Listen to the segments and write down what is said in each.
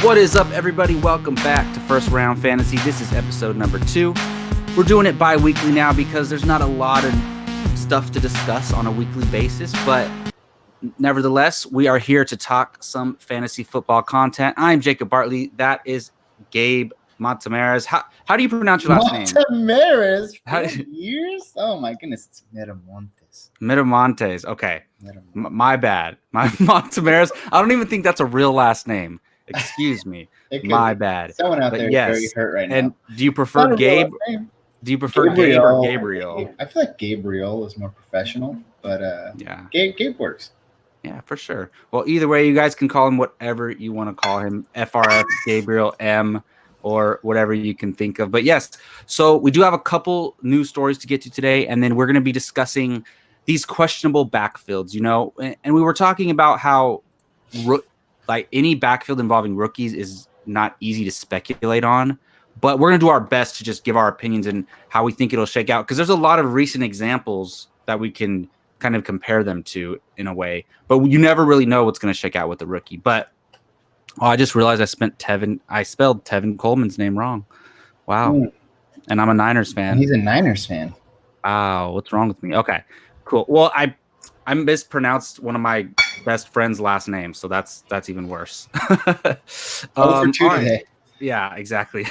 What is up, everybody? Welcome back to First Round Fantasy. This is episode number 2. We're doing it bi-weekly now because there's not a lot of stuff to discuss on a weekly basis, but nevertheless, we are here to talk some fantasy football content. I'm Jacob Bartley. That is Gabe Montemares. How do you pronounce your last name? Montemares? Years? Oh my goodness, it's Miramontes. Miramontes. Okay. My bad. My Montemares. I don't even think that's a real last name. Excuse me. My bad. Someone out there is very hurt right now. And do you prefer Gabe? Do you prefer Gabe or Gabriel? I feel like Gabriel is more professional, but yeah, Gabe works. Yeah, for sure. Well, either way, you guys can call him whatever you want to call him. FRF, Gabriel, M, or whatever you can think of. But yes, so we do have a couple news stories to get to today, and then we're going to be discussing these questionable backfields, and we were talking about how like any backfield involving rookies is not easy to speculate on, but we're going to do our best to just give our opinions and how we think it'll shake out. Because there's a lot of recent examples that we can kind of compare them to in a way, but you never really know what's going to shake out with the rookie. But I just realized I spelled Tevin Coleman's name wrong. Wow. And I'm a Niners fan. And he's a Niners fan. Wow. What's wrong with me? Okay, cool. Well, I mispronounced one of my best friend's last name, so that's even worse. For two today. Yeah, exactly.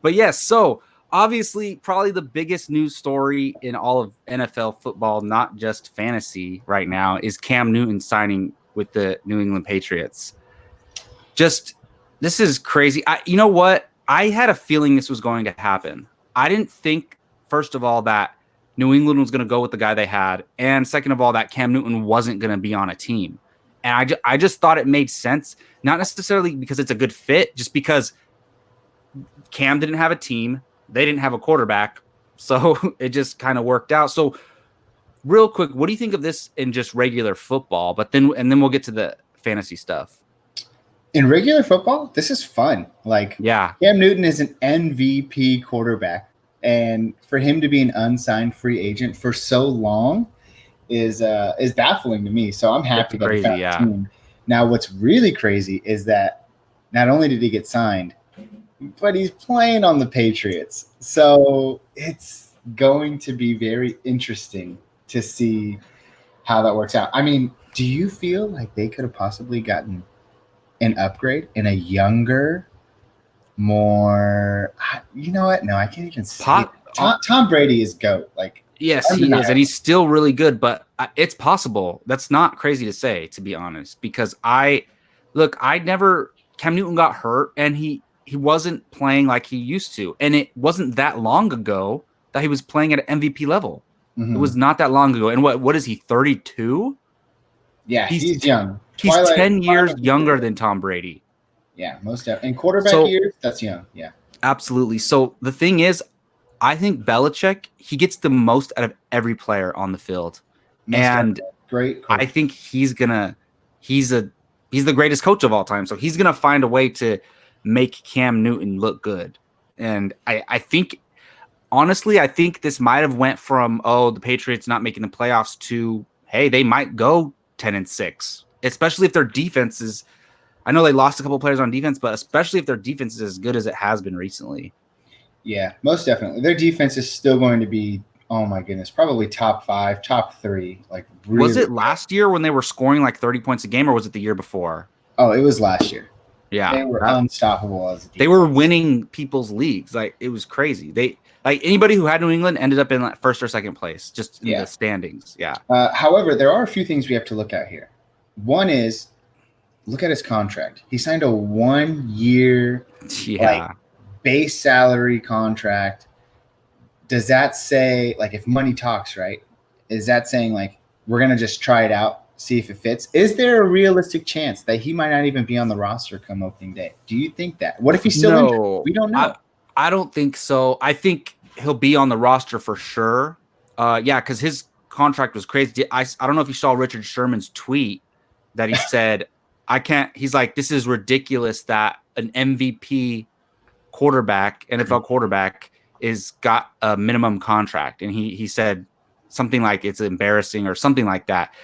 But yes, so obviously probably the biggest news story in all of NFL football, not just fantasy right now, is Cam Newton signing with the New England Patriots. This is crazy. You know what? I had a feeling this was going to happen. I didn't think, first of all, that New England was going to go with the guy they had, and second of all, that Cam Newton wasn't going to be on a team. And I just thought it made sense, not necessarily because it's a good fit, just because Cam didn't have a team, they didn't have a quarterback, so it just kind of worked out. So real quick, what do you think of this in just regular football? And then we'll get to the fantasy stuff. In regular football, this is fun. Yeah, Cam Newton is an MVP quarterback. And for him to be an unsigned free agent for so long is baffling to me. So I'm happy that he found a team. Now, what's really crazy is that not only did he get signed, but he's playing on the Patriots. So it's going to be very interesting to see how that works out. I mean, do you feel like they could have possibly gotten an upgrade in a younger, more, you know what? No, I can't even say Tom Brady is GOAT. Yes, he is, and he's still really good, but it's possible. That's not crazy to say, to be honest, because Cam Newton got hurt, and he wasn't playing like he used to, and it wasn't that long ago that he was playing at an MVP level. Mm-hmm. It was not that long ago, and what is he, 32? Yeah, he's young. He's 10 years younger than Tom Brady. Yeah, most definitely. In quarterback years, that's young. Yeah, absolutely. So the thing is, I think Belichick, he gets the most out of every player on the field, great. I think he's the greatest coach of all time. So he's gonna find a way to make Cam Newton look good. And I think, honestly, I think this might have went from the Patriots not making the playoffs to, hey, they might go 10-6, especially if their defense is. I know they lost a couple of players on defense, but especially if their defense is as good as it has been recently. Yeah, most definitely. Their defense is still going to be, oh my goodness, probably top 5, top 3. Really. Was it last year when they were scoring 30 points a game, or was it the year before? Oh, it was last year. Yeah, they were unstoppable as a defense. They were winning people's leagues. It was crazy. They anybody who had New England ended up in first or second place, just in the standings. Yeah. However, there are a few things we have to look at here. One is, look at his contract. He signed a 1-year base salary contract. Does that say, if money talks, right? Is that saying, we're going to just try it out, see if it fits? Is there a realistic chance that he might not even be on the roster come opening day? Do you think that? What if he's still injured? We don't know. I don't think so. I think he'll be on the roster for sure. Because his contract was crazy. I don't know if you saw Richard Sherman's tweet that he said, he's like, this is ridiculous that an MVP quarterback, NFL quarterback, is got a minimum contract. And he said something like it's embarrassing or something like that.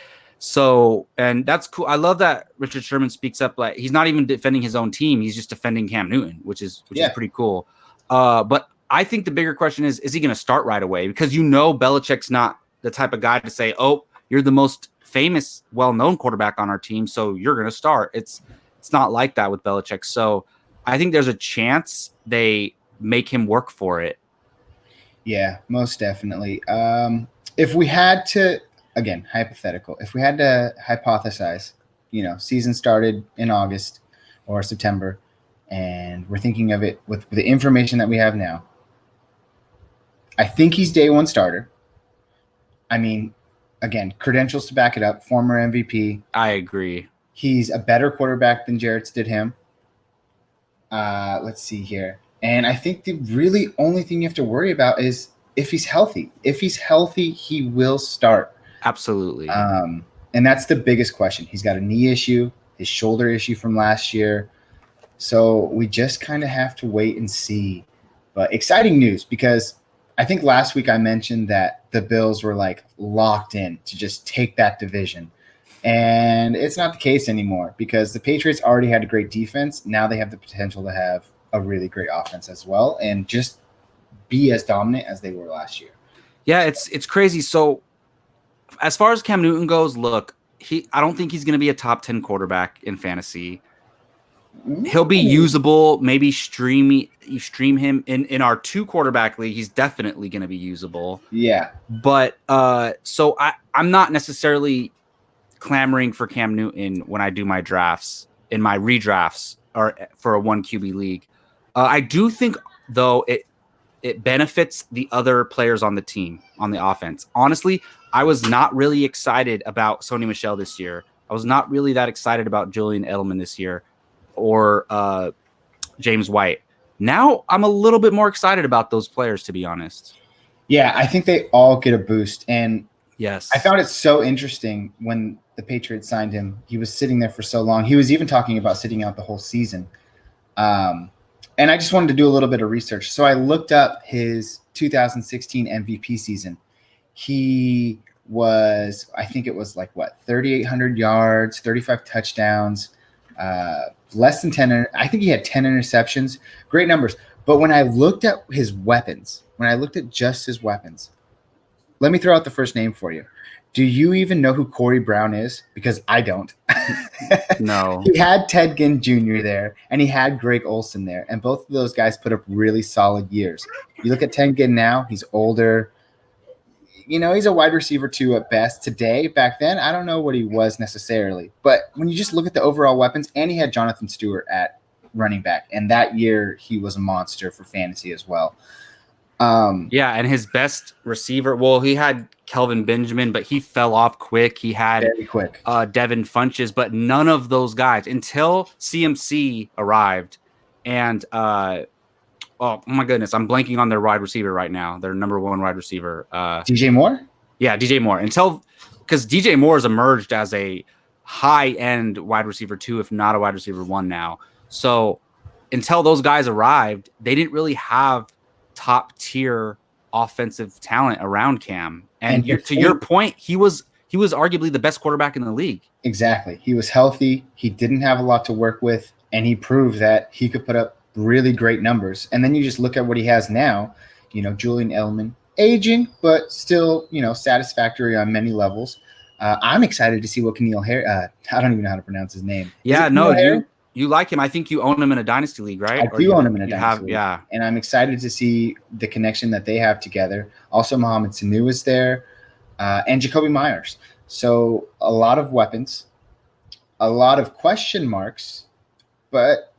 So, and that's cool. I love that Richard Sherman speaks up. Like, he's not even defending his own team; he's just defending Cam Newton, which is pretty cool. But I think the bigger question is he going to start right away? Because Belichick's not the type of guy to say, "Oh, you're the most famous, well-known quarterback on our team, so you're going to start." It's not like that with Belichick. So I think there's a chance they make him work for it. Yeah, most definitely. If we had to, again, hypothetical, if we had to hypothesize, season started in August or September, and we're thinking of it with the information that we have now, I think he's day one starter. I mean, again, credentials to back it up, former MVP. I agree. He's a better quarterback than Jarrett's did him. Let's see here. And I think the really only thing you have to worry about is if he's healthy. If he's healthy, he will start. Absolutely. And that's the biggest question. He's got a knee issue, his shoulder issue from last year. So we just kind of have to wait and see. But exciting news, because I think last week I mentioned that the Bills were like locked in to just take that division. And it's not the case anymore, because the Patriots already had a great defense. Now they have the potential to have a really great offense as well, and just be as dominant as they were last year. Yeah, it's crazy. So as far as Cam Newton goes, look, I don't think he's going to be a top 10 quarterback in fantasy. He'll be usable. Maybe you stream him in our 2 quarterback league. He's definitely going to be usable. Yeah. But so I'm not necessarily clamoring for Cam Newton when I do my drafts, in my redrafts, or for a 1 QB league. I do think, though, it benefits the other players on the team, on the offense. Honestly, I was not really excited about Sony Michel this year. I was not really that excited about Julian Edelman this year, or James White. Now I'm a little bit more excited about those players, to be honest. Yeah, I think they all get a boost. And yes, I found it so interesting when the Patriots signed him. He was sitting there for so long. He was even talking about sitting out the whole season. And I just wanted to do a little bit of research. So I looked up his 2016 MVP season. He was, I think it was 3,800 yards, 35 touchdowns, less than 10. I think he had 10 interceptions. Great numbers. But when I looked at his weapons, just his weapons, let me throw out the first name for you. Do you even know who Corey Brown is? Because I don't. No. He had Ted Ginn Jr. there, and he had Greg Olsen there, and both of those guys put up really solid years. You look at Ted Ginn now, he's older. He's a wide receiver 2 at best today. Back then, I don't know what he was necessarily. But when you just look at the overall weapons, and he had Jonathan Stewart at running back, and that year he was a monster for fantasy as well. Yeah, and his best receiver, well, he had Kelvin Benjamin, but he fell off quick. He had very quick. Devin Funches, but none of those guys until CMC arrived. And oh my goodness, I'm blanking on their wide receiver right now. Their number 1 wide receiver. DJ Moore? Yeah, DJ Moore. Because DJ Moore has emerged as a high-end wide receiver 2, if not a wide receiver 1 now. So until those guys arrived, they didn't really have top-tier offensive talent around Cam. And to your point, he was arguably the best quarterback in the league. Exactly. He was healthy. He didn't have a lot to work with, and he proved that he could put up really great numbers. And then you just look at what he has now. Julian Edelman, aging, but still, satisfactory on many levels. I'm excited to see what N'Keal Harry. I don't even know how to pronounce his name. Yeah, no, you like him. I think you own him in a dynasty league, right? I do own him in a dynasty league. Yeah. And I'm excited to see the connection that they have together. Also, Mohamed Sanu is there, and Jacoby Myers. So a lot of weapons, a lot of question marks, but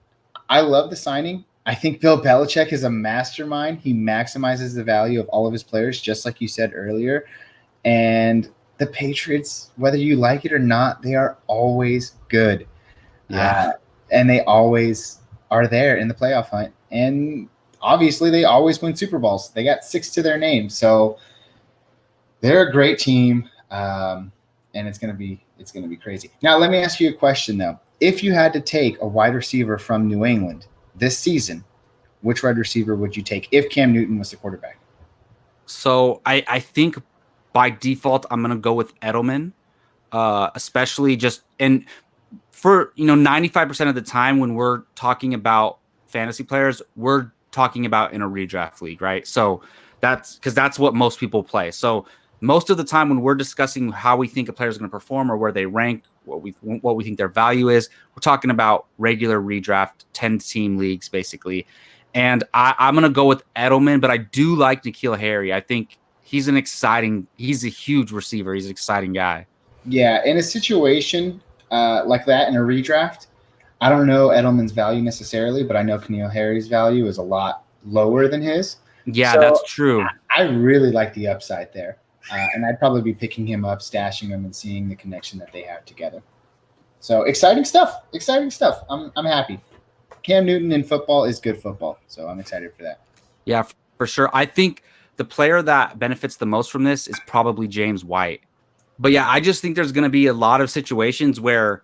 I love the signing. I think Bill Belichick is a mastermind. He maximizes the value of all of his players, just like you said earlier. And the Patriots, whether you like it or not, they are always good. Yeah. And they always are there in the playoff hunt. And obviously they always win Super Bowls. They got 6 to their name. So they're a great team. And it's going to be crazy. Now, let me ask you a question, though. If you had to take a wide receiver from New England this season, which wide receiver would you take if Cam Newton was the quarterback? So I think by default, I'm going to go with Edelman. especially just and for 95% of the time when we're talking about fantasy players, we're talking about in a redraft league, right? So that's what most people play. So most of the time when we're discussing how we think a player is going to perform or where they rank, what we think their value is, we're talking about regular redraft 10-team leagues basically. And I'm going to go with Edelman, but I do like N'Keal Harry. I think he's a huge receiver. He's an exciting guy. Yeah, in a situation like that in a redraft, I don't know Edelman's value necessarily, but I know N'Keal Harry's value is a lot lower than his. Yeah, so that's true. I really like the upside there. And I'd probably be picking him up, stashing him, and seeing the connection that they have together. So exciting stuff. Exciting stuff. I'm happy. Cam Newton in football is good football. So I'm excited for that. Yeah, for sure. I think the player that benefits the most from this is probably James White. But yeah, I just think there's going to be a lot of situations where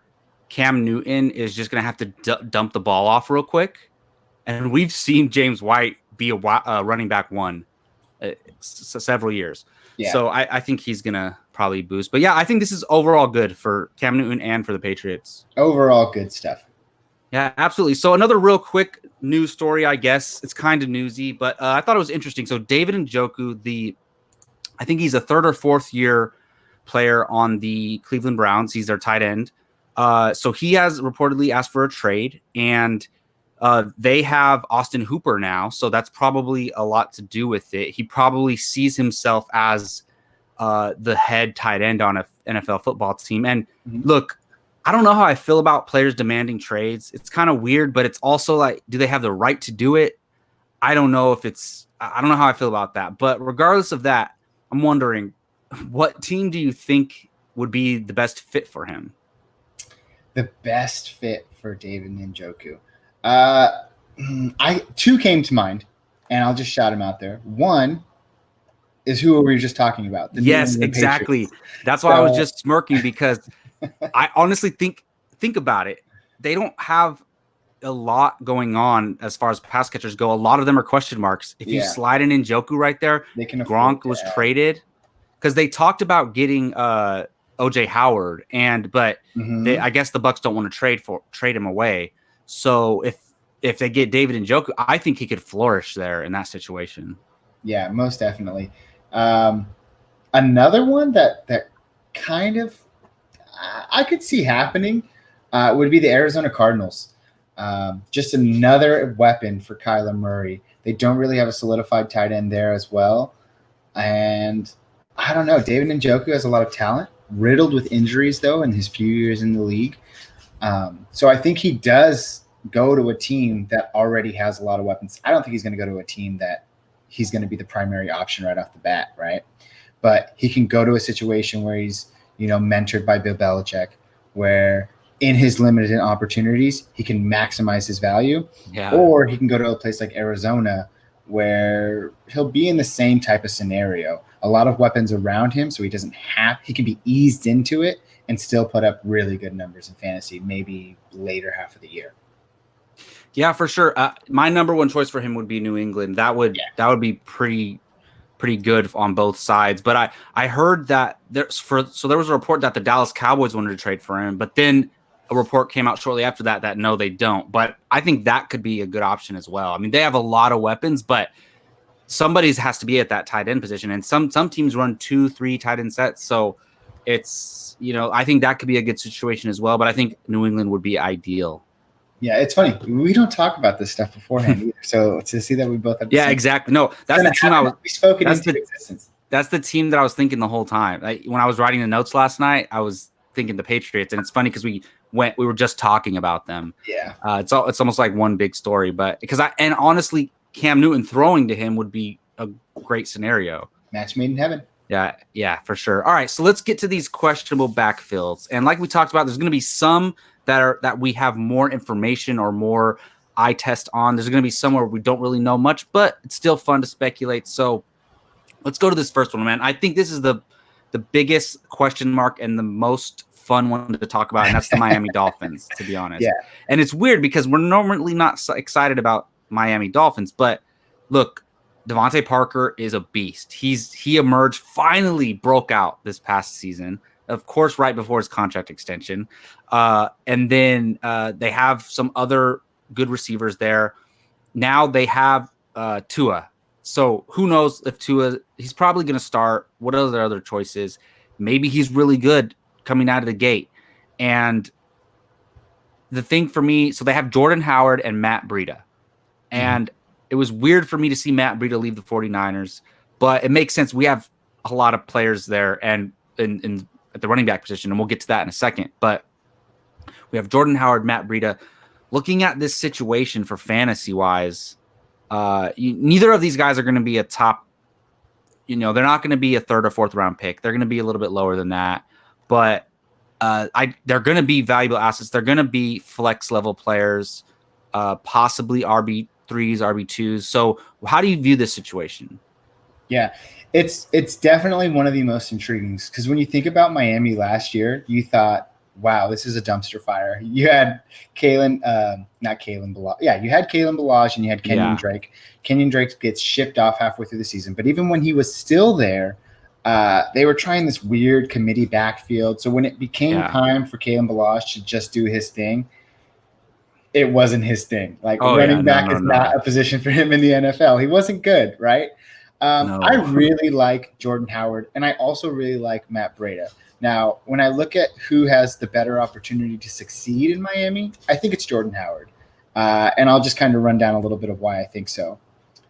Cam Newton is just going to have to dump the ball off real quick. And we've seen James White be a running back one several years. Yeah. So I think he's going to probably boost. But yeah, I think this is overall good for Cam Newton and for the Patriots. Overall good stuff. Yeah, absolutely. So another real quick news story, I guess. It's kind of newsy, but I thought it was interesting. So David Njoku, I think he's a third or fourth year player on the Cleveland Browns. He's their tight end. So he has reportedly asked for a trade, and they have Austin Hooper now. So that's probably a lot to do with it. He probably sees himself as the head tight end on an NFL football team. And look, I don't know how I feel about players demanding trades. It's kind of weird, but it's also like, do they have the right to do it? I don't know how I feel about that. But regardless of that, I'm wondering, what team do you think would be the best fit for him? The best fit for David Njoku. Two came to mind, and I'll just shout them out there. One is who we were just talking about. Yes, exactly. Patriots. That's why I was just smirking, because I honestly think about it. They don't have a lot going on as far as pass catchers go. A lot of them are question marks. If you slide in Njoku right there, Gronk was traded because they talked about getting OJ Howard, but I guess the Bucs don't want to trade him away. So if they get David Njoku, I think he could flourish there in that situation. Yeah, most definitely. Another one that kind of I could see happening would be the Arizona Cardinals. Just another weapon for Kyler Murray. They don't really have a solidified tight end there as well. And I don't know. David Njoku has a lot of talent, riddled with injuries, though, in his few years in the league. So I think he does go to a team that already has a lot of weapons. I don't think he's going to go to a team that he's going to be the primary option right off the bat, right? But he can go to a situation where he's, mentored by Bill Belichick, where in his limited opportunities, he can maximize his value. Yeah. Or he can go to a place like Arizona where he'll be in the same type of scenario. A lot of weapons around him, so he can be eased into it and still put up really good numbers in fantasy, maybe later half of the year. Yeah, for sure. My number one choice for him would be New England. That would be pretty good on both sides. But I heard that there was a report that the Dallas Cowboys wanted to trade for him, but then a report came out shortly after that no, they don't. But I think that could be a good option as well. I mean, they have a lot of weapons, but somebody has to be at that tight end position, and some teams run 2-3 tight end sets. So it's I think that could be a good situation as well. But I think New England would be ideal. Yeah, it's funny. We don't talk about this stuff beforehand either. So to see that we both have exactly. No, that's the team we spoke it into existence. That's the team that I was thinking the whole time. When I was writing the notes last night, I was thinking the Patriots, and it's funny because we were just talking about them. Yeah. It's almost like one big story, but and honestly, Cam Newton throwing to him would be a great scenario. Match made in heaven. Yeah, for sure. All right, so let's get to these questionable backfields. And like we talked about, there's going to be some that we have more information or more eye test on. There's going to be some where we don't really know much, but it's still fun to speculate. So let's go to this first one, man. I think this is the biggest question mark and the most fun one to talk about, and that's the Miami Dolphins, to be honest. Yeah. And it's weird because we're normally not so excited about Miami Dolphins, but look, Devontae Parker is a beast. He emerged, finally broke out this past season. of course, right before his contract extension. And then they have some other good receivers there. Now they have Tua. So who knows if Tua, he's probably going to start. What are their other choices? Maybe he's really good coming out of the gate. And the thing for me, so they have Jordan Howard and Matt Breida. And it was weird for me to see Matt Breida leave the 49ers, but it makes sense. We have a lot of players there and in at the running back position, and we'll get to that in a second. But we have Jordan Howard, Matt Breida. Looking at this situation for fantasy-wise, neither of these guys are going to be a top, they're not going to be a third or fourth round pick. They're going to be a little bit lower than that. But they're going to be valuable assets. They're going to be flex level players, possibly RB3s, RB2s. So how do you view this situation? Yeah, it's definitely one of the most intriguing because when you think about Miami last year, you thought, wow, this is a dumpster fire. You had not Kalen Balazs. Yeah, you had Kalen Balazs and you had Kenyon Drake. Kenyon Drake gets shipped off halfway through the season. But even when he was still there, they were trying this weird committee backfield. So when it became time for Kalen Balazs to just do his thing, it wasn't his thing. Running back is not a position for him in the NFL. He wasn't good, right? I really like Jordan Howard, and I also really like Matt Breida. Now, when I look at who has the better opportunity to succeed in Miami, I think it's Jordan Howard. And I'll just kind of run down a little bit of why I think so.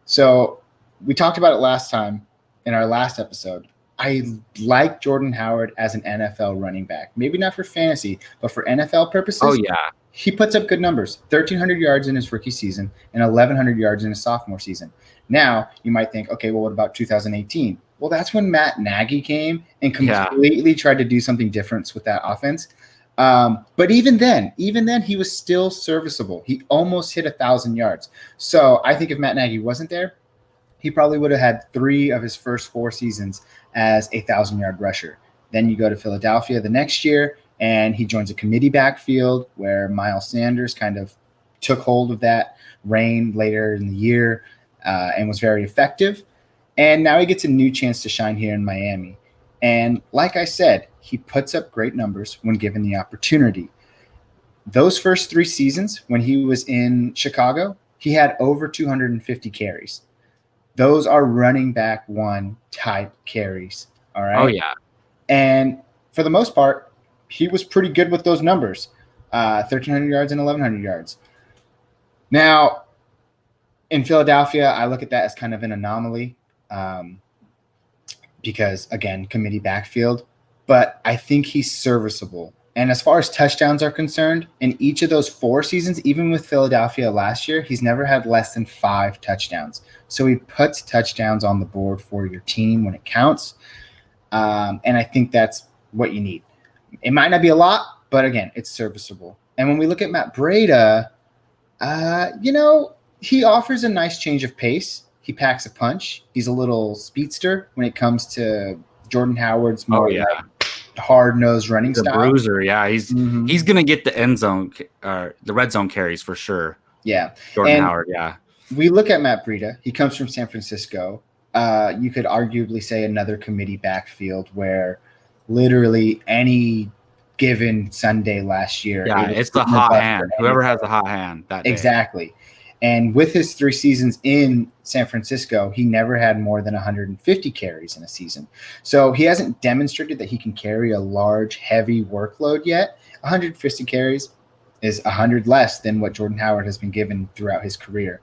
So we talked about it last time in our last episode. I like Jordan Howard as an NFL running back. Maybe not for fantasy, but for NFL purposes. Oh, yeah. He puts up good numbers, 1,300 yards in his rookie season and 1,100 yards in his sophomore season. Now, you might think, okay, well, what about 2018? Well, that's when Matt Nagy came and completely tried to do something different with that offense. But even then, he was still serviceable. He almost hit 1,000 yards. So I think if Matt Nagy wasn't there, he probably would have had 3 of his first 4 seasons as a 1,000-yard rusher. Then you go to Philadelphia the next year, and he joins a committee backfield where Miles Sanders kind of took hold of that reign later in the year and was very effective. And now he gets a new chance to shine here in Miami. And like I said, he puts up great numbers when given the opportunity. Those first 3 seasons when he was in Chicago, he had over 250 carries. Those are running back 1 type carries. All right. Oh, yeah. And for the most part, he was pretty good with those numbers, 1,300 yards and 1,100 yards. Now, in Philadelphia, I look at that as kind of an anomaly because, again, committee backfield. But I think he's serviceable. And as far as touchdowns are concerned, in each of those 4 seasons, even with Philadelphia last year, he's never had less than 5 touchdowns. So he puts touchdowns on the board for your team when it counts. And I think that's what you need. It might not be a lot, but again, it's serviceable. And when we look at Matt Breida, he offers a nice change of pace. He packs a punch. He's a little speedster when it comes to Jordan Howard's more hard-nosed running style. Bruiser, yeah. He's going to get the end zone, the red zone carries for sure. Yeah. Jordan Howard, yeah. We look at Matt Breida. He comes from San Francisco. You could arguably say another committee backfield where literally any given Sunday last year. Yeah, it's the hot hand. Whoever has the hot hand that day. Exactly. And with his 3 seasons in San Francisco, he never had more than 150 carries in a season. So he hasn't demonstrated that he can carry a large, heavy workload yet. 150 carries is 100 less than what Jordan Howard has been given throughout his career.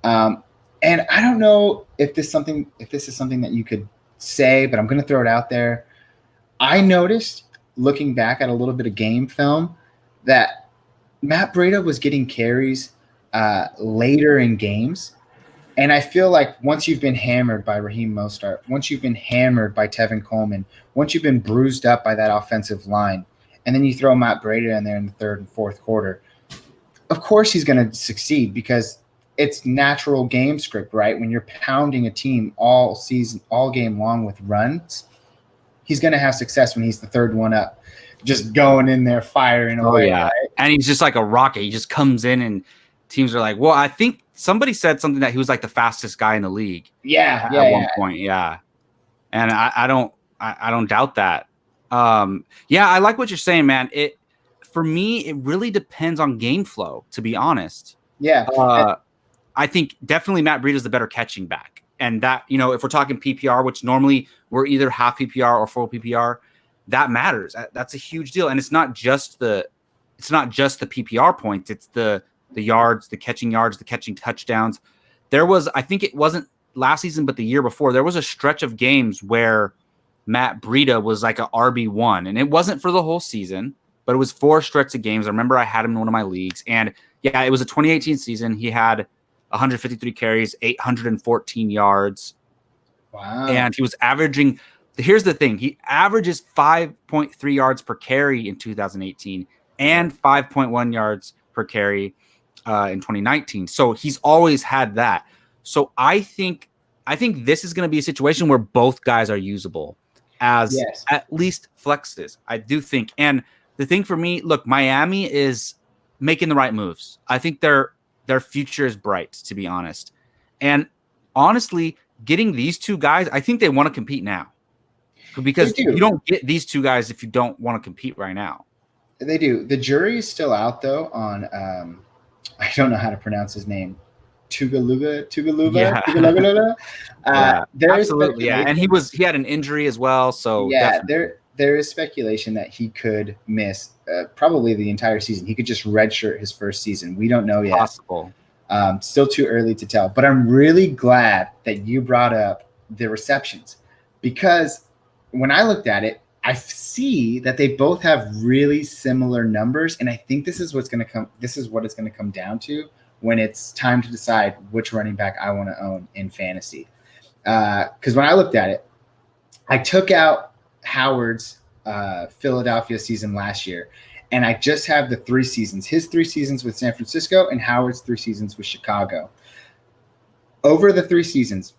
And I don't know if this is something that you could say, but I'm going to throw it out there. I noticed, looking back at a little bit of game film, that Matt Breida was getting carries later in games. And I feel like once you've been hammered by Raheem Mostert, once you've been hammered by Tevin Coleman, once you've been bruised up by that offensive line, and then you throw Matt Breida in there in the 3rd and 4th quarter, of course he's going to succeed because it's natural game script, right? When you're pounding a team all season, all game long with runs, he's going to have success when he's the 3rd one up, just going in there, firing away. Yeah. Right? And he's just like a rocket. He just comes in and teams are like, well, I think somebody said something that he was like the fastest guy in the league. Yeah. At one point. Yeah. And I don't doubt that. Yeah, I like what you're saying, man. For me, it really depends on game flow, to be honest. Yeah. I think definitely Matt Breida is the better catching back. And that, if we're talking PPR, which normally we're either half PPR or full PPR, that matters. That's a huge deal. And it's not just the PPR points. It's the yards, the catching touchdowns. I think it wasn't last season, but the year before, there was a stretch of games where Matt Breida was like a RB1, and it wasn't for the whole season, but it was 4 stretch of games. I remember I had him in one of my leagues, and yeah, it was a 2018 season. He had 153 carries, 814 yards. Wow. And he was averaging, here's the thing, he averages 5.3 yards per carry in 2018 and 5.1 yards per carry in 2019. So he's always had that. So I think this is going to be a situation where both guys are usable as at least flexes. I do think. And the thing for me, look, Miami is making the right moves. I think their future is bright, to be honest. And honestly, getting these two guys, I think they want to compete now. Because you don't get these two guys if you don't want to compete right now. They do. The jury is still out, though, on I don't know how to pronounce his name. Tugaluga. Yeah. Absolutely. Yeah. And he had an injury as well. So yeah, there is speculation that he could miss probably the entire season. He could just redshirt his first season. We don't know yet. Possible. Still too early to tell. But I'm really glad that you brought up the receptions, because when I looked at it, I see that they both have really similar numbers, and I think this is what it's going to come down to when it's time to decide which running back I want to own in fantasy. Because when I looked at it, I took out Howard's Philadelphia season last year, and I just have the 3 seasons, his 3 seasons with San Francisco and Howard's 3 seasons with Chicago. Over the 3 seasons,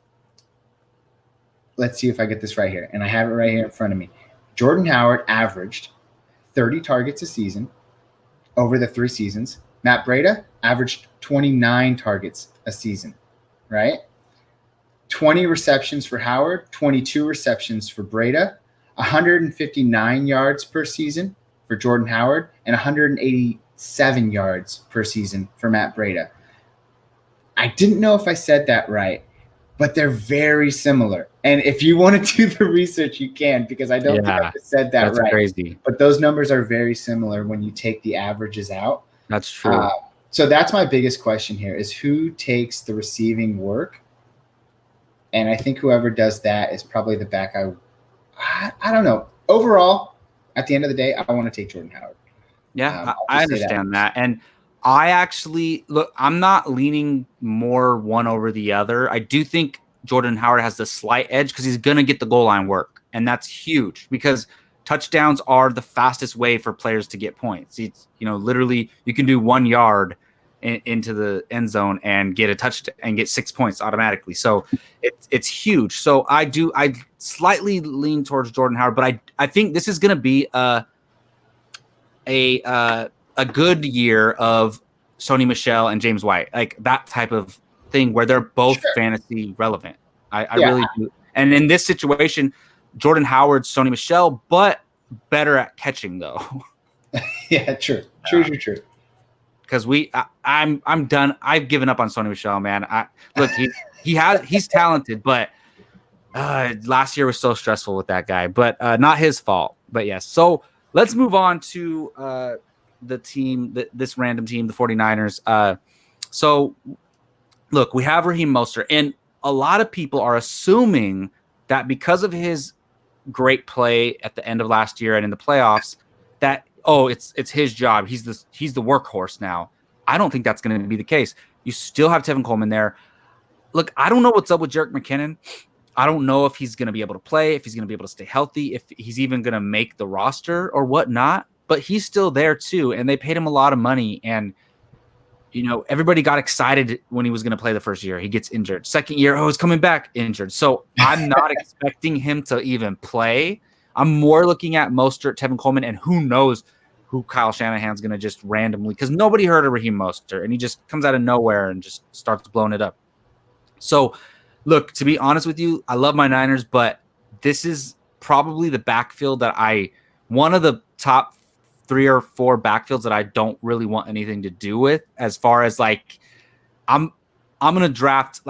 let's see if I get this right here, and I have it right here in front of me. Jordan Howard averaged 30 targets a season over the 3 seasons. Matt Breida averaged 29 targets a season, right? 20 receptions for Howard, 22 receptions for Breida, 159 yards per season for Jordan Howard, and 187 yards per season for Matt Breida. I didn't know if I said that right, but they're very similar. And if you want to do the research, you can, because I don't think I said that right. That's crazy. But those numbers are very similar when you take the averages out. That's true. So that's my biggest question here is who takes the receiving work? And I think whoever does that is probably the back I don't know. Overall, at the end of the day, I want to take Jordan Howard. Yeah, I understand that. And I actually, look, I'm not leaning more one over the other. I do think Jordan Howard has the slight edge because he's going to get the goal line work. And that's huge because touchdowns are the fastest way for players to get points. It's, literally you can do 1 yard into the end zone and get a touchdown and get 6 points automatically. So it's huge. So I slightly lean towards Jordan Howard, but I think this is going to be a good year of Sony Michel and James White, like that type of thing where they're both fantasy relevant. I really do. And in this situation, Jordan Howard's Sony Michel, but better at catching though. Yeah, true. Because I'm done. I've given up on Sony Michel, man. He's talented, but last year was so stressful with that guy. But not his fault. But yes. So let's move on to the team, this random team, the 49ers. So look, we have Raheem Mostert, and a lot of people are assuming that because of his great play at the end of last year and in the playoffs, that it's his job. He's the workhorse now. I don't think that's going to be the case. You still have Tevin Coleman there. Look, I don't know what's up with Jerick McKinnon. I don't know if he's going to be able to play, if he's going to be able to stay healthy, if he's even going to make the roster or whatnot. But he's still there too, and they paid him a lot of money. And everybody got excited when he was going to play the first year. He gets injured. Second year, he's coming back injured. So I'm not expecting him to even play. I'm more looking at Mostert, Tevin Coleman, and who knows who Kyle Shanahan's going to just randomly, because nobody heard of Raheem Mostert, and he just comes out of nowhere and just starts blowing it up. So, look, to be honest with you, I love my Niners, but this is probably the backfield that I one of the top 3 or 4 backfields that I don't really want anything to do with, as far as like I'm gonna draft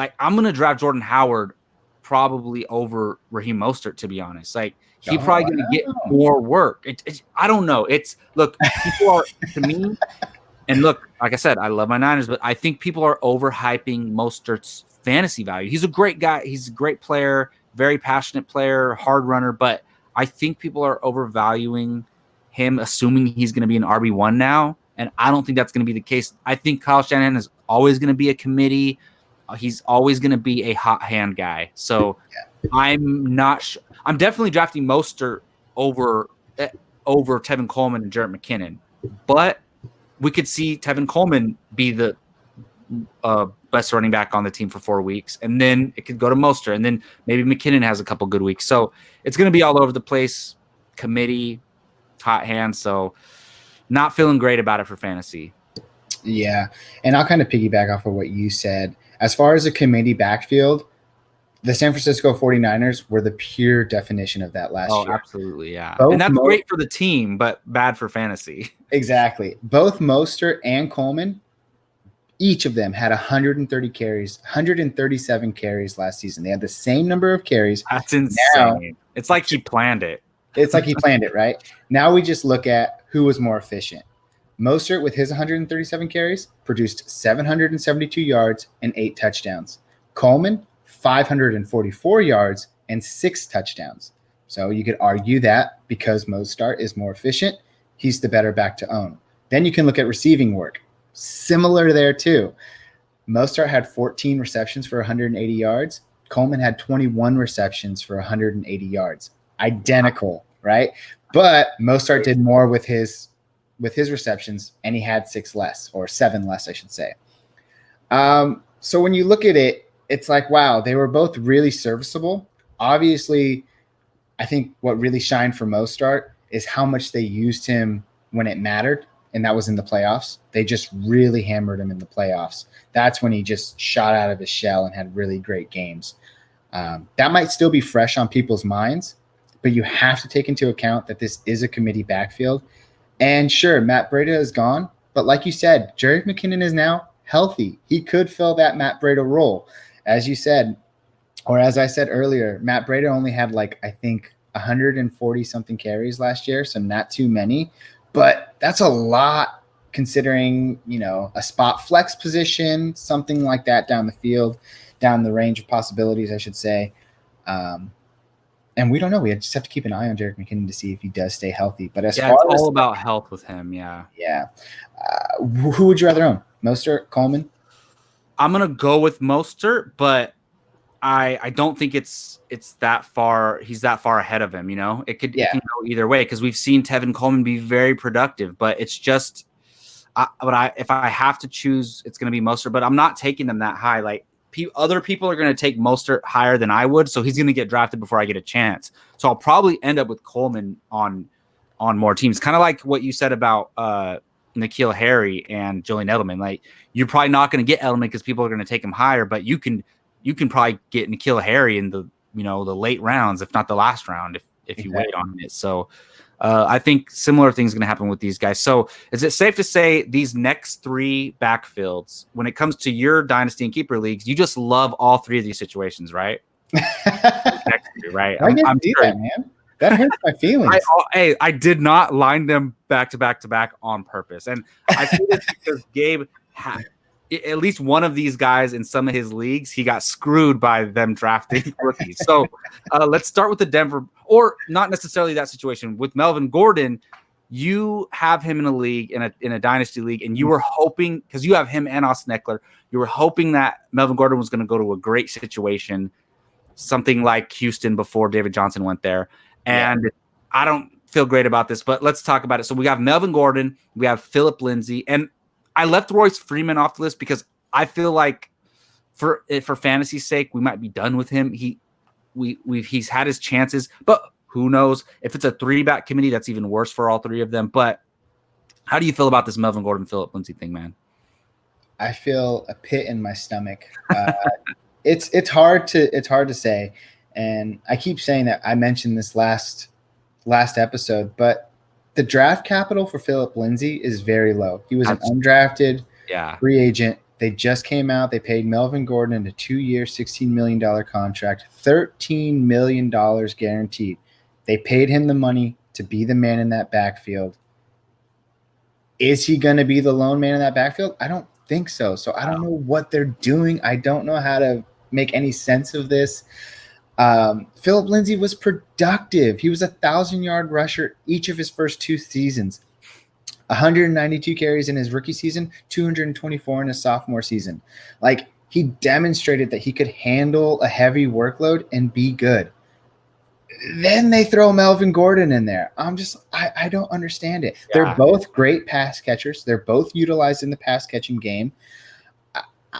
Jordan Howard probably over Raheem Mostert, to be honest. Like he's probably gonna get more work. I don't know. It's look, people are to me, and look, like I said, I love my Niners, but I think people are overhyping Mostert's fantasy value. He's a great guy. He's a great player, very passionate player, hard runner, but I think people are overvaluing him, assuming he's going to be an RB1 now. And I don't think that's going to be the case. I think Kyle Shanahan is always going to be a committee. He's always going to be a hot hand guy. So I'm not sure. I'm definitely drafting Mostert over Tevin Coleman and Jarrett McKinnon. But we could see Tevin Coleman be the best running back on the team for 4 weeks, and then it could go to Mostert, and then maybe McKinnon has a couple good weeks. So it's going to be all over the place. Committee, hot hand. So not feeling great about it for fantasy. Yeah, and I'll kind of piggyback off of what you said. As far as a committee backfield, the San Francisco 49ers were the pure definition of that last year. Oh, absolutely, yeah. And that's great for the team, but bad for fantasy. Exactly. Both Mostert and Coleman, each of them had 130 carries, 137 carries last season. They had the same number of carries. That's insane. Now, it's like he planned it. It's like he planned it, right? Now we just look at who was more efficient. Mostert, with his 137 carries, produced 772 yards and 8 touchdowns. Coleman, 544 yards and 6 touchdowns. So you could argue that because Mostert is more efficient, he's the better back to own. Then you can look at receiving work. Similar there too. Mostert had 14 receptions for 180 yards. Coleman had 21 receptions for 180 yards. Identical, right? But Mostert did more with his receptions, and he had 6 less, or 7 less, I should say. So when you look at it, it's like, wow, they were both really serviceable. Obviously, I think what really shined for Mostert is how much they used him when it mattered, and that was in the playoffs. They just really hammered him in the playoffs. That's when he just shot out of his shell and had really great games. That might still be fresh on people's minds, but you have to take into account that this is a committee backfield. And sure, Matt Breida is gone, but like you said, Jerick McKinnon is now healthy. He could fill that Matt Breida role. As you said, or as I said earlier, Matt Breida only had I think 140 something carries last year, so not too many, but that's a lot considering, a spot flex position, something like that down the field, down the range of possibilities, I should say. And we don't know. We just have to keep an eye on Jerick McKinnon to see if he does stay healthy. But as far it's all about health with him. Yeah. Yeah. Who would you rather own? Mostert, Coleman? I'm gonna go with Mostert, but I don't think it's that far. He's that far ahead of him. It can go either way, because we've seen Tevin Coleman be very productive. But it's just, if I have to choose, it's gonna be Mostert. But I'm not taking them that high. Like other people are gonna take Mostert higher than I would, so he's gonna get drafted before I get a chance. So I'll probably end up with Coleman on more teams. Kind of like what you said about N'Keal Harry and Julian Edelman. Like, you're probably not going to get Edelman because people are going to take him higher, but you can probably get N'Keal Harry in the the late rounds, if not the last round, if you wait on it. So I think similar things going to happen with these guys. So is it safe to say these next 3 backfields, when it comes to your dynasty and keeper leagues, you just love all 3 of these situations, right? Right. I'm do that, man. That hurts my feelings. I did not line them back to back on purpose. And I think it's because Gabe had at least one of these guys in some of his leagues. He got screwed by them drafting rookies. So let's start with the Denver, or not necessarily that situation. With Melvin Gordon, you have him in a league, in a dynasty league, and you were hoping, because you have him and Austin Eckler, you were hoping that Melvin Gordon was going to go to a great situation, something like Houston before David Johnson went there. And I don't feel great about this, but let's talk about it. So we have Melvin Gordon, we have Phillip Lindsay, and I left Royce Freeman off the list because I feel like for fantasy's sake, we might be done with him. He's had his chances, but who knows? If it's a 3-back committee, that's even worse for all 3 of them. But how do you feel about this Melvin Gordon, Phillip Lindsay thing, man? I feel a pit in my stomach. It's hard to say. And I keep saying that I mentioned this last episode, but the draft capital for Philip Lindsay is very low. He was an undrafted free agent. They just came out. They paid Melvin Gordon a 2-year, $16 million contract, $13 million guaranteed. They paid him the money to be the man in that backfield. Is he going to be the lone man in that backfield? I don't think so. So I don't know what they're doing. I don't know how to make any sense of this. Philip Lindsay was productive. He was a 1,000-yard rusher each of his first 2 seasons. 192 carries in his rookie season, 224 in his sophomore season. Like, he demonstrated that he could handle a heavy workload and be good. Then they throw Melvin Gordon in there. I don't understand it. Yeah. They're both great pass catchers. They're both utilized in the pass catching game.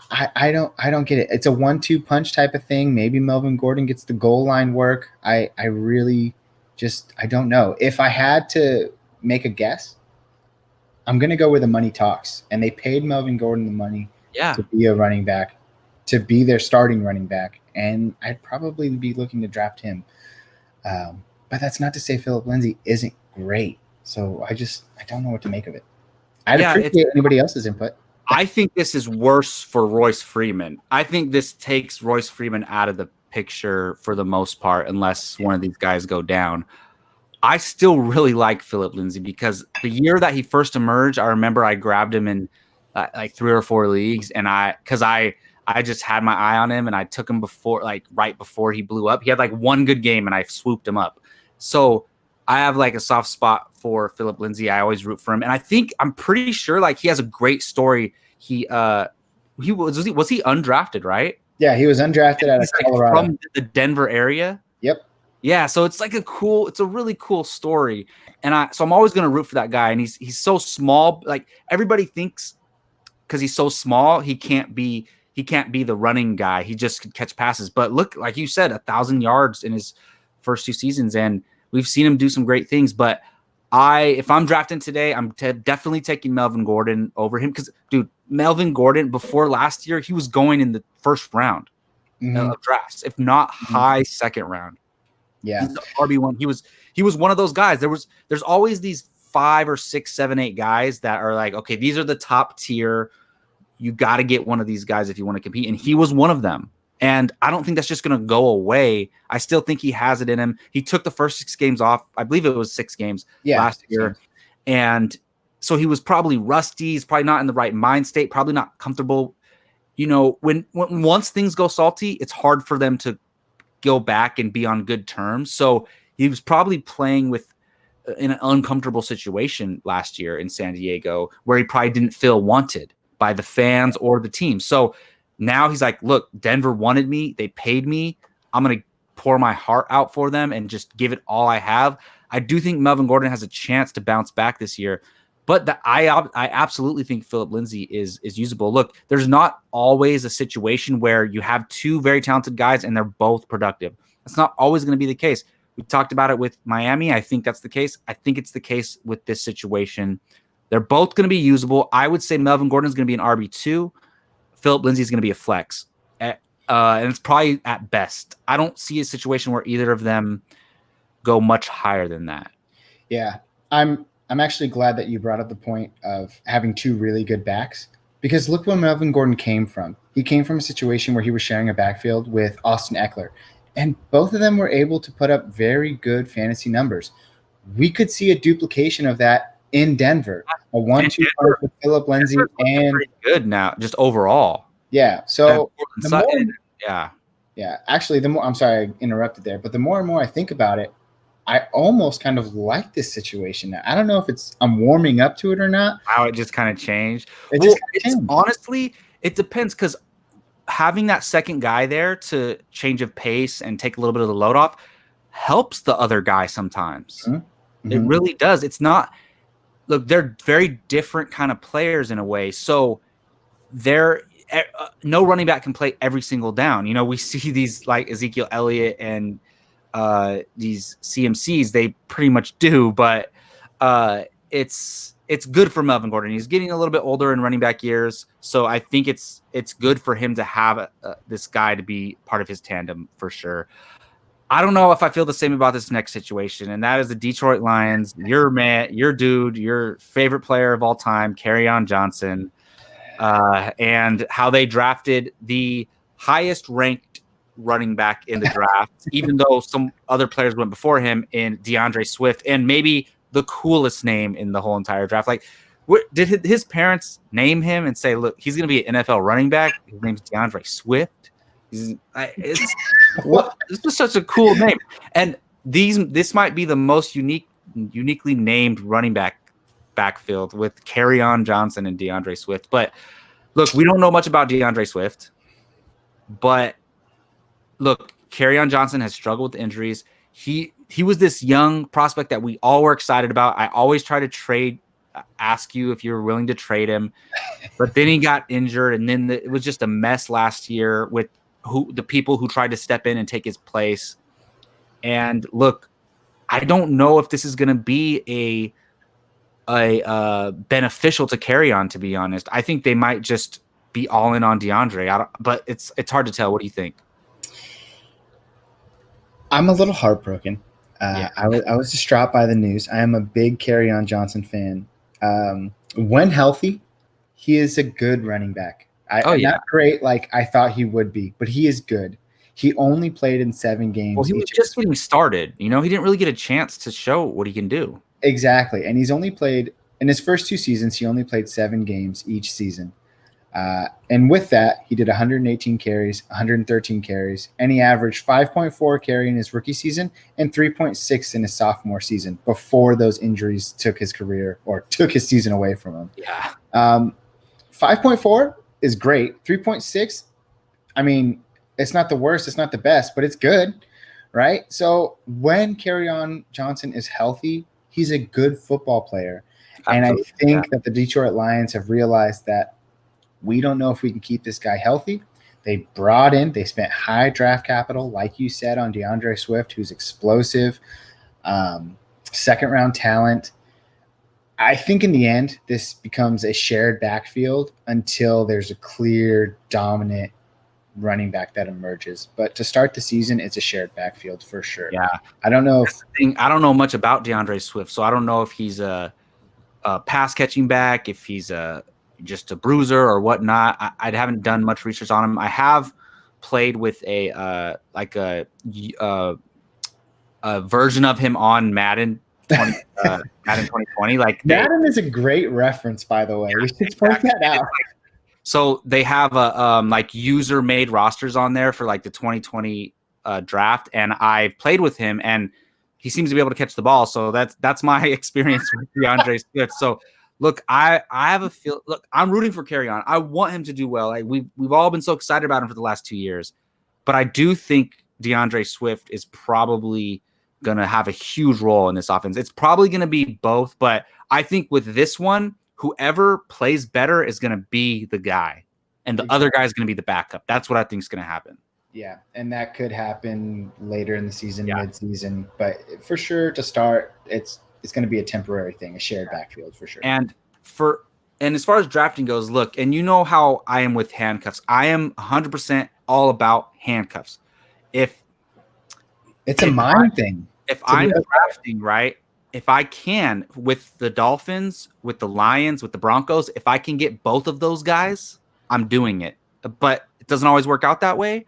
I don't get it. It's a 1-2 punch type of thing. Maybe Melvin Gordon gets the goal line work. I really just, I don't know. If I had to make a guess, I'm going to go where the money talks. And they paid Melvin Gordon the money to be a running back, to be their starting running back. And I'd probably be looking to draft him. But that's not to say Philip Lindsay isn't great. So I don't know what to make of it. I'd appreciate anybody else's input. I think this is worse for Royce Freeman. I think this takes Royce Freeman out of the picture for the most part, unless one of these guys go down. I still really like Philip Lindsay because the year that he first emerged, I remember I grabbed him in like 3 or 4 leagues, and I just had my eye on him, and I took him right before he blew up. He had like one good game, and I swooped him up. So I have like a soft spot for Philip Lindsay. I always root for him, and I'm pretty sure like he has a great story. Was he undrafted, right? Yeah, he was undrafted out of Colorado, from the Denver area. Yep. Yeah, so it's like it's a really cool story, and so I'm always going to root for that guy. And he's so small. Like, everybody thinks because he's so small, he can't be the running guy. He just could catch passes. But look, like you said, 1,000 yards in his first 2 seasons, and we've seen him do some great things. But if I'm drafting today, I'm definitely taking Melvin Gordon over him because, dude, Melvin Gordon before last year, he was going in the first round of drafts, if not high second round. Yeah, he's the RB1. He was one of those guys. There's always these 5 or 6, 7, 8 guys that are like, okay, these are the top tier. You got to get one of these guys if you want to compete, and he was one of them. And I don't think that's just going to go away. I still think he has it in him. He took the first 6 games off. I believe it was 6 games last year, and so he was probably rusty. He's probably not in the right mind state. Probably not comfortable. You know, when once things go salty, it's hard for them to go back and be on good terms. So he was probably playing in an uncomfortable situation last year in San Diego, where he probably didn't feel wanted by the fans or the team. So now he's like, look, Denver wanted me. They paid me. I'm going to pour my heart out for them and just give it all I have. I do think Melvin Gordon has a chance to bounce back this year, but I absolutely think Philip Lindsay is usable. Look, there's not always a situation where you have 2 very talented guys and they're both productive. That's not always going to be the case. We talked about it with Miami. I think that's the case. I think it's the case with this situation. They're both going to be usable. I would say Melvin Gordon is going to be an RB2. Philip Lindsay is going to be a flex. And it's probably at best. I don't see a situation where either of them go much higher than that. Yeah. I'm actually glad that you brought up the point of having 2 really good backs, because look where Melvin Gordon came from. He came from a situation where he was sharing a backfield with Austin Eckler, and both of them were able to put up very good fantasy numbers. We could see a duplication of that in Denver, a 1-2 punch with Philip Lindsay, and pretty good now, just overall. Yeah. So yeah. Actually, I'm sorry I interrupted there, but the more and more I think about it, I almost kind of like this situation now. I don't know if I'm warming up to it or not. How it just kind of changed. Changed. Honestly, it depends, because having that second guy there to change of pace and take a little bit of the load off helps the other guy sometimes. Mm-hmm. It really does. It's not. Look, they're very different kind of players in a way. So no running back can play every single down. You know, we see these like Ezekiel Elliott and these CMCs, they pretty much do, but it's good for Melvin Gordon. He's getting a little bit older in running back years, so I think it's good for him to have this guy to be part of his tandem for sure. I don't know if I feel the same about this next situation, and that is the Detroit Lions. Your man, your dude, your favorite player of all time, Kerryon Johnson, and how they drafted the highest ranked running back in the draft, even though some other players went before him in DeAndre Swift, and maybe the coolest name in the whole entire draft. Like, did his parents name him and say, "Look, he's going to be an NFL running back. His name's DeAndre Swift." It's just such a cool name, and this might be the most uniquely named running backfield with Kerryon Johnson and DeAndre Swift. But look, we don't know much about DeAndre Swift, but look, Kerryon Johnson has struggled with injuries. He was this young prospect that we all were excited about. I always try to ask you if you were willing to trade him, but then he got injured, and then it was just a mess last year with the people who tried to step in and take his place. And look, I don't know if this is going to be a beneficial to Kerryon, to be honest. I think they might just be all in on DeAndre. But it's hard to tell. What do you think? I'm a little heartbroken. I was distraught by the news. I am a big Kerryon Johnson fan. When healthy, he is a good running back. Not great like I thought he would be, but he is good. He only played in 7 games. Well, he was just getting started. He didn't really get a chance to show what he can do. Exactly. And he's only played in his first 2 seasons, he only played 7 games each season. And with that, he did 118 carries, 113 carries, and he averaged 5.4 carry in his rookie season and 3.6 in his sophomore season before those injuries took his season away from him. Yeah. 5.4 is great. 3.6, I mean, it's not the worst, it's not the best, but it's good, right? So when Kerryon Johnson is healthy, he's a good football player. Absolutely. And I think that the Detroit Lions have realized that we don't know if we can keep this guy healthy. They spent high draft capital, like you said, on DeAndre Swift, who's explosive, second-round talent. I think in the end, this becomes a shared backfield until there's a clear, dominant running back that emerges. But to start the season, it's a shared backfield for sure. Yeah. I don't know much about DeAndre Swift, so I don't know if he's a pass-catching back, if he's just a bruiser or whatnot. I haven't done much research on him. I have played with a version of him on Madden 2020. Madden is a great reference, by the way. We should point that out. So they have user-made rosters on there for the 2020 draft, and I've played with him, and he seems to be able to catch the ball. So that's my experience with DeAndre Swift. So look, I have a feel. Look, I'm rooting for Kerryon. I want him to do well. We've all been so excited about him for the last 2 years, but I do think DeAndre Swift is probably going to have a huge role in this offense. It's probably going to be both, but I think with this one, whoever plays better is going to be the guy, and the other guy is going to be the backup. That's what I think is going to happen. Yeah, and that could happen later in the season, mid-season. But for sure, to start, it's going to be a temporary thing, a shared backfield for sure. And as far as drafting goes, look, and you know how I am with handcuffs. I am 100% all about handcuffs. It's a mind thing. If I'm drafting, right, if I can, with the Dolphins, with the Lions, with the Broncos, if I can get both of those guys, I'm doing it. But it doesn't always work out that way.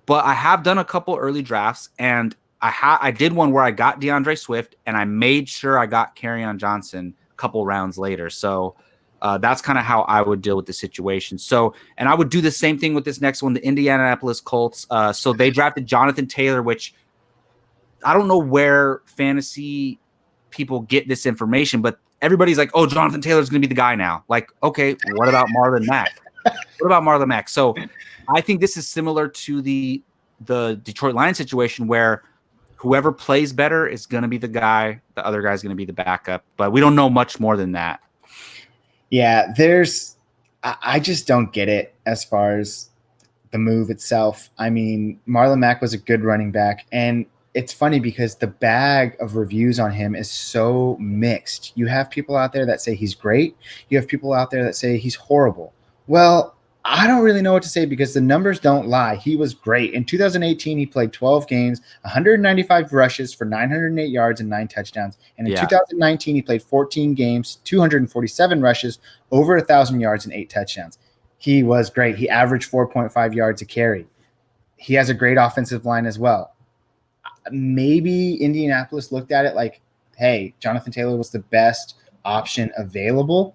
But I have done a couple early drafts, and I did one where I got DeAndre Swift, and I made sure I got Kerryon Johnson a couple rounds later. So that's kind of how I would deal with the situation. So, and I would do the same thing with this next one, the Indianapolis Colts. So they drafted Jonathan Taylor, which I don't know where fantasy people get this information, but everybody's like, oh, Jonathan Taylor's going to be the guy now. Like, okay, what about Marlon Mack? So I think this is similar to the Detroit Lions situation where whoever plays better is going to be the guy. The other guy is going to be the backup, but we don't know much more than that. Yeah, I just don't get it as far as the move itself. I mean, Marlon Mack was a good running back, and it's funny because the bag of reviews on him is so mixed. You have people out there that say he's great. You have people out there that say he's horrible. Well, I don't really know what to say because the numbers don't lie. He was great. In 2018, he played 12 games, 195 rushes for 908 yards and 9 touchdowns. And in 2019, he played 14 games, 247 rushes, over 1,000 yards and 8 touchdowns. He was great. He averaged 4.5 yards a carry. He has a great offensive line as well. Maybe Indianapolis looked at it like, hey, Jonathan Taylor was the best option available.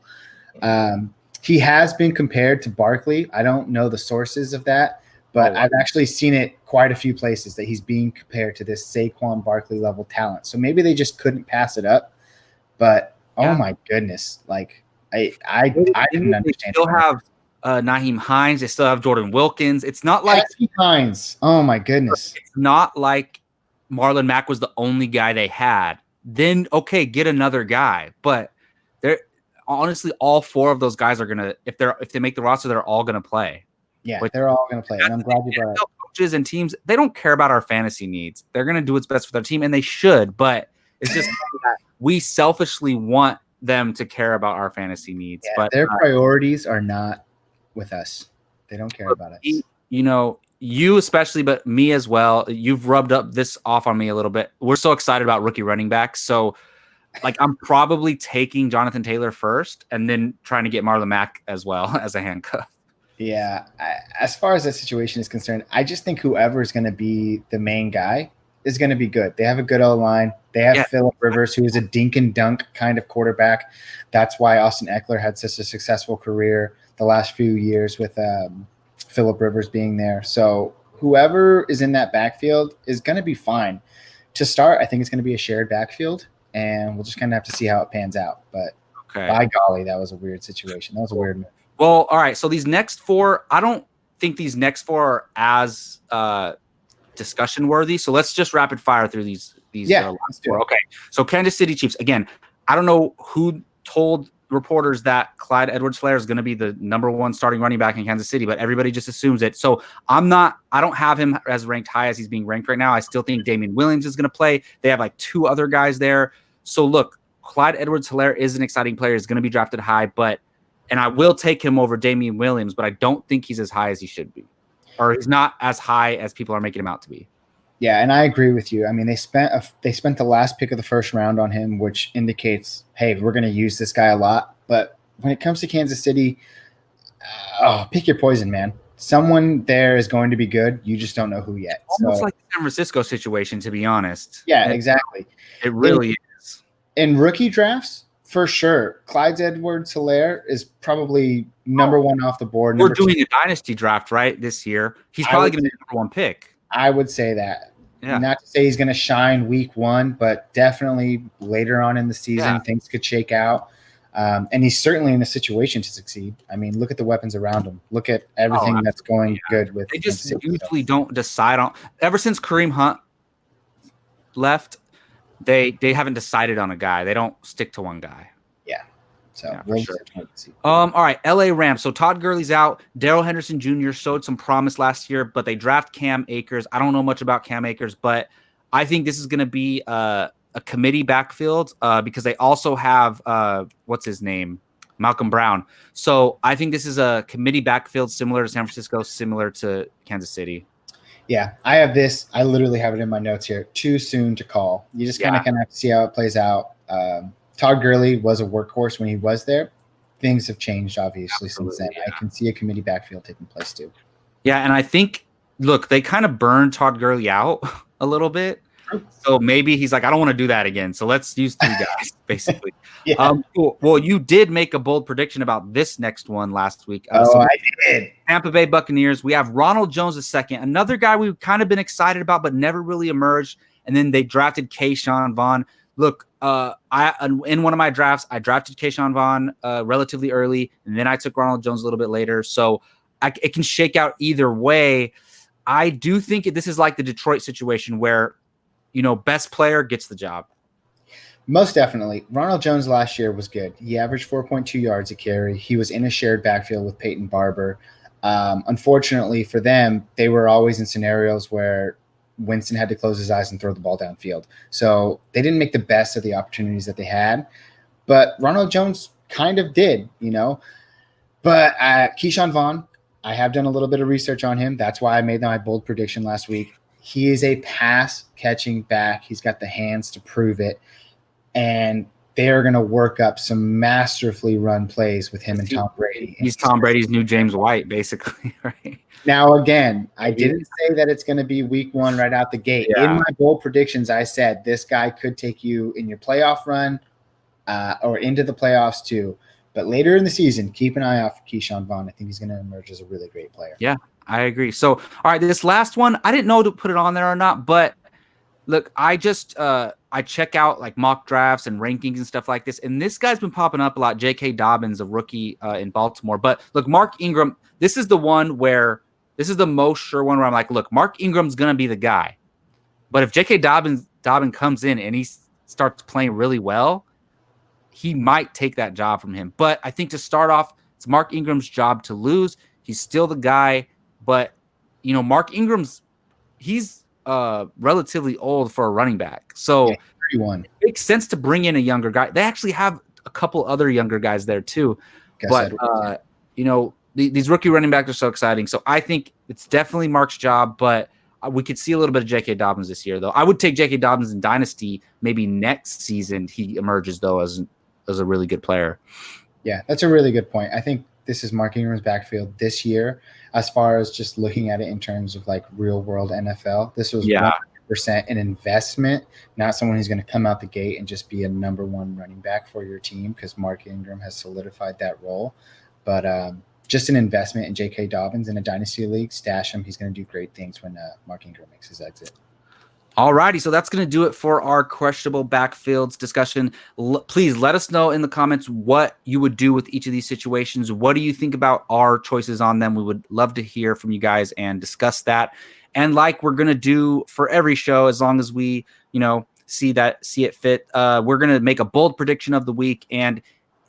He has been compared to Barkley. I don't know the sources of that, but I've actually seen it quite a few places that he's being compared to this Saquon Barkley level talent. So maybe they just couldn't pass it up. But oh my goodness, like I didn't understand. They still have Nyheim Hines. They still have Jordan Wilkins. It's not like Hines. Oh my goodness. It's not like Marlon Mack was the only guy they had. Then okay, get another guy, but they're honestly all 4 of those guys are gonna if they make the roster, they're all gonna play. Yeah, they're all gonna play. And I'm glad you brought it up. Coaches and teams, they don't care about our fantasy needs. They're gonna do what's best for their team, and they should. But it's just we selfishly want them to care about our fantasy needs. Yeah, but their priorities are not with us. They don't care about us. You know, you especially, but me as well. You've rubbed up this off on me a little bit. We're so excited about rookie running backs, so. Like I'm probably taking Jonathan Taylor first and then trying to get Marlon Mack as well as a handcuff. Yeah. As far as that situation is concerned, I just think whoever is going to be the main guy is going to be good. They have a good O-line. They have Phillip Rivers, who is a dink and dunk kind of quarterback. That's why Austin Eckler had such a successful career the last few years with Phillip Rivers being there. So whoever is in that backfield is going to be fine. To start, I think it's going to be a shared backfield. And we'll just kind of have to see how it pans out. But by golly, that was a weird situation. That was a weird move. Well, all right. So these next 4, I don't think these next 4 are as discussion worthy. So let's just rapid fire through these last 4. Okay. So Kansas City Chiefs. Again, I don't know who told reporters that Clyde Edwards-Helaire is going to be the number 1 starting running back in Kansas City, but everybody just assumes it. So I don't have him as ranked high as he's being ranked right now. I still think Damian Williams is going to play. They have like 2 other guys there. So look, Clyde Edwards-Helaire is an exciting player. He's going to be drafted high, and I will take him over Damian Williams, but I don't think he's as high as he should be, or he's not as high as people are making him out to be. Yeah, and I agree with you. I mean, they spent the last pick of the first round on him, which indicates, hey, we're going to use this guy a lot. But when it comes to Kansas City, pick your poison, man. Someone there is going to be good. You just don't know who yet. Almost like the San Francisco situation, to be honest. Yeah, exactly. It really is. In rookie drafts, for sure, Clyde Edwards-Helaire is probably number 1 off the board. We're doing a dynasty draft, right, this year. He's probably going to be the number 1 pick. I would say that. Yeah. Not to say he's going to shine week 1, but definitely later on in the season, things could shake out. And he's certainly in a situation to succeed. I mean, look at the weapons around him. Look at everything that's going good with. They just usually don't decide on. Ever since Kareem Hunt left, they haven't decided on a guy. They don't stick to one guy. Yeah. So for sure. All right, LA Rams. So Todd Gurley's out. Darrell Henderson Jr. showed some promise last year, but they draft Cam Akers. I don't know much about Cam Akers, but I think this is going to be a committee backfield because they also have what's his name, Malcolm Brown. So I think this is a committee backfield similar to San Francisco, similar to Kansas City. Yeah, I have this. I literally have it in my notes here. Too soon to call. You just kind of have to see how it plays out. Todd Gurley was a workhorse when he was there. Things have changed, obviously, since then. I can see a committee backfield taking place, too. Yeah, and I think, look, they kind of burned Todd Gurley out a little bit. So maybe he's like, I don't want to do that again. So let's use 3 guys, basically. Cool. Well, you did make a bold prediction about this next one last week. I did. Tampa Bay Buccaneers. We have Ronald Jones II, another guy we've kind of been excited about, but never really emerged. And then they drafted Keyshawn Vaughn. Look, in one of my drafts, I drafted Keyshawn Vaughn relatively early, and then I took Ronald Jones a little bit later. So it can shake out either way. I do think this is like the Detroit situation where, best player gets the job. Most definitely. Ronald Jones last year was good. He averaged 4.2 yards a carry. He was in a shared backfield with Peyton Barber. Unfortunately for them, they were always in scenarios where Winston had to close his eyes and throw the ball downfield. So they didn't make the best of the opportunities that they had. But Ronald Jones kind of did, But Keyshawn Vaughn, I have done a little bit of research on him. That's why I made my bold prediction last week. He is a pass catching back. He's got the hands to prove it. And they are going to work up some masterfully run plays with him and Tom Brady. He's Tom Brady's new James White, basically, right? Now, again, I didn't say that it's going to be week one right out the gate. Yeah. In my bold predictions, I said this guy could take you in your playoff run or into the playoffs too. But later in the season, keep an eye out for Keyshawn Vaughn. I think he's going to emerge as a really great player. Yeah, I agree. So, all right, this last one, I didn't know to put it on there or not, but look, I just I check out like mock drafts and rankings and stuff like this, and this guy's been popping up a lot. J.K. Dobbins, a rookie in Baltimore. But look, Mark Ingram, this is the one where this is the most sure one where I'm like, look, Mark Ingram's gonna be the guy. But if J.K. Dobbins comes in and he starts playing really well, he might take that job from him. But I think to start off, it's Mark Ingram's job to lose. He's still the guy, but you know, Mark Ingram's he's relatively old for a running back. So yeah, 31. It makes sense to bring in a younger guy. They actually have a couple other younger guys there too. But you know, these rookie running backs are so exciting. So I think it's definitely Mark's job, but we could see a little bit of J.K. Dobbins this year, though. I would take J.K. Dobbins in Dynasty. Maybe next season he emerges, though, as a really good player. Yeah, that's a really good point. I think this is Mark Ingram's backfield this year, as far as just looking at it in terms of like real world NFL. This was 100% an investment, not someone who's going to come out the gate and just be a number one running back for your team, because Mark Ingram has solidified that role. But just an investment in J.K. Dobbins in a dynasty league. Stash him. He's going to do great things when Mark Ingram makes his exit. All righty, so that's going to do it for our questionable backfields discussion. Please let us know in the comments what you would do with each of these situations. What do you think about our choices on them? We would love to hear from you guys and discuss that. And like we're going to do for every show, as long as we, you know, see it fit, we're going to make a bold prediction of the week. And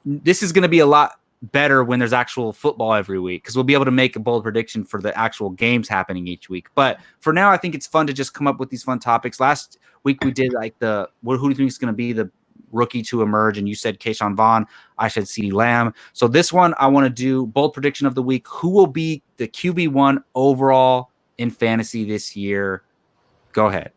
this is going to be a lot better when there's actual football every week, because we'll be able to make a bold prediction for the actual games happening each week. But for now, I think it's fun to just come up with these fun topics. Last week we did like who do you think is going to be the rookie to emerge, and you said Keyshawn Vaughn. I said CeeDee Lamb. So this one I want to do bold prediction of the week. Who will be the QB1 overall in fantasy this year? Go ahead.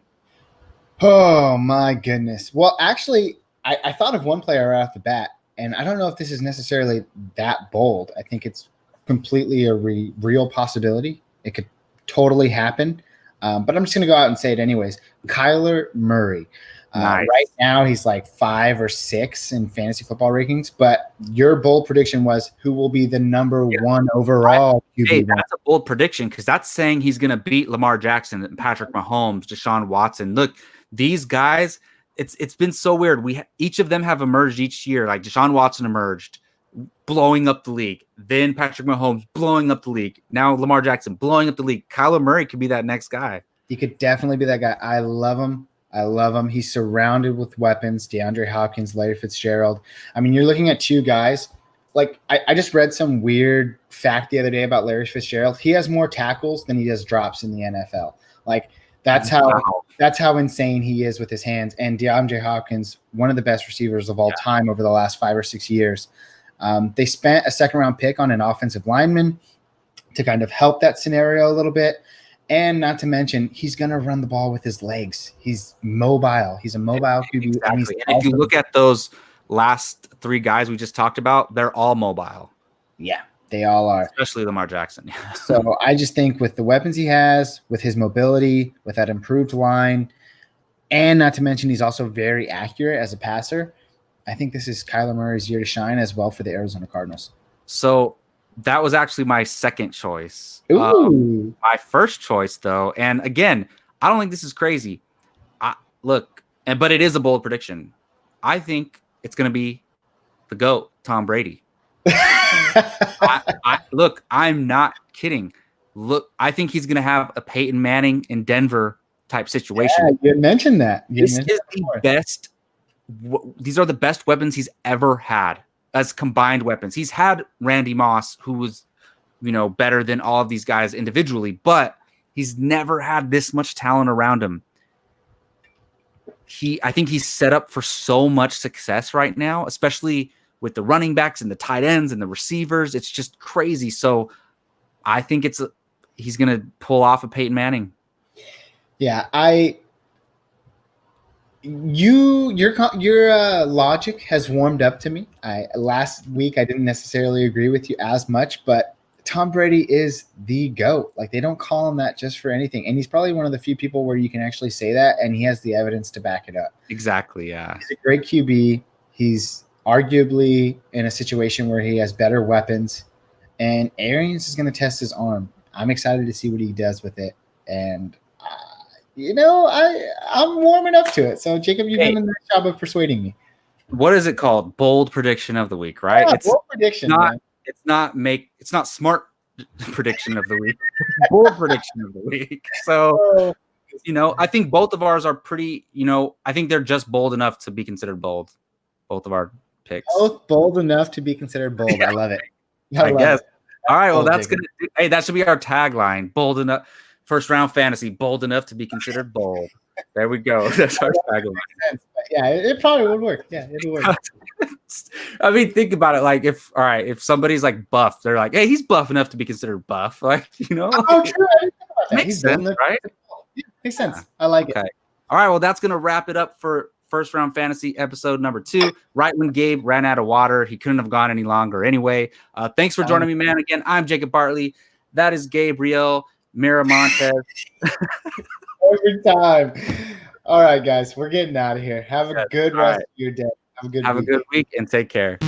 Oh my goodness. Well, actually, I thought of one player right off the bat. And I don't know if this is necessarily that bold. I think it's completely a real possibility. It could totally happen. But I'm just going to go out and say it anyways. Kyler Murray. Nice. Right now, he's like 5 or 6 in fantasy football rankings. But your bold prediction was who will be the number one overall QB1. Hey, that's a bold prediction, because that's saying he's going to beat Lamar Jackson and Patrick Mahomes, Deshaun Watson. Look, these guys – It's been so weird. Each of them have emerged each year. Like Deshaun Watson emerged, blowing up the league. Then Patrick Mahomes blowing up the league. Now Lamar Jackson blowing up the league. Kyler Murray could be that next guy. He could definitely be that guy. I love him. He's surrounded with weapons. DeAndre Hopkins, Larry Fitzgerald. I mean, you're looking at two guys. Like I just read some weird fact the other day about Larry Fitzgerald. He has more tackles than he does drops in the NFL. Like that's how insane he is with his hands. And DeAndre Hopkins, one of the best receivers of all time over the last 5 or 6 years. They spent a second-round pick on an offensive lineman to kind of help that scenario a little bit. And not to mention, he's going to run the ball with his legs. He's mobile. He's a mobile QB. Exactly. And if you look at those last 3 guys we just talked about, they're all mobile. Yeah. They all are. Especially Lamar Jackson. So I just think with the weapons he has, with his mobility, with that improved line, and not to mention he's also very accurate as a passer, I think this is Kyler Murray's year to shine as well for the Arizona Cardinals. So that was actually my second choice. Ooh. My first choice, though, and again, I don't think this is crazy. But it is a bold prediction. I think it's going to be the GOAT, Tom Brady. Look, I'm not kidding. Look, I think he's going to have a Peyton Manning in Denver type situation. Yeah, you mentioned that. This is the best. These are the best weapons he's ever had as combined weapons. He's had Randy Moss, who was, better than all of these guys individually, but he's never had this much talent around him. I think he's set up for so much success right now, especially with the running backs and the tight ends and the receivers. It's just crazy. So I think he's going to pull off a Peyton Manning. Yeah, your logic has warmed up to me. Last week I didn't necessarily agree with you as much, but Tom Brady is the GOAT. Like, they don't call him that just for anything. And he's probably one of the few people where you can actually say that, and he has the evidence to back it up. Exactly, yeah. He's a great QB. He's arguably in a situation where he has better weapons, and Arians is going to test his arm. I'm excited to see what he does with it. And, I'm warming up to it. So, Jacob, you've done a nice job of persuading me. What is it called? Bold prediction of the week, right? Yeah, bold prediction, man. It's not smart prediction of the week. Bold prediction of the week. So, I think both of ours are pretty, I think they're just bold enough to be considered bold. Both of our picks. Both bold enough to be considered bold. Yeah. I love it. I guess. All right. Well, that should be our tagline. Bold enough. First round fantasy, bold enough to be considered bold. There we go. That's our tagline. Yeah, it probably would work. Yeah, it would work. I mean, think about it. Like, if somebody's like buff, they're like, hey, he's buff enough to be considered buff. Like, Oh, true. I didn't think about that. Makes sense, right? Makes sense. I like it. All right. Well, that's going to wrap it up for First Round Fantasy episode number 2. Right when Gabe ran out of water, he couldn't have gone any longer anyway. Thanks for joining me, man. Again, I'm Jacob Bartley. That is Gabriel Miramontes. Every time. All right, guys, we're getting out of here. Have a good rest of your day. Have a good week and take care.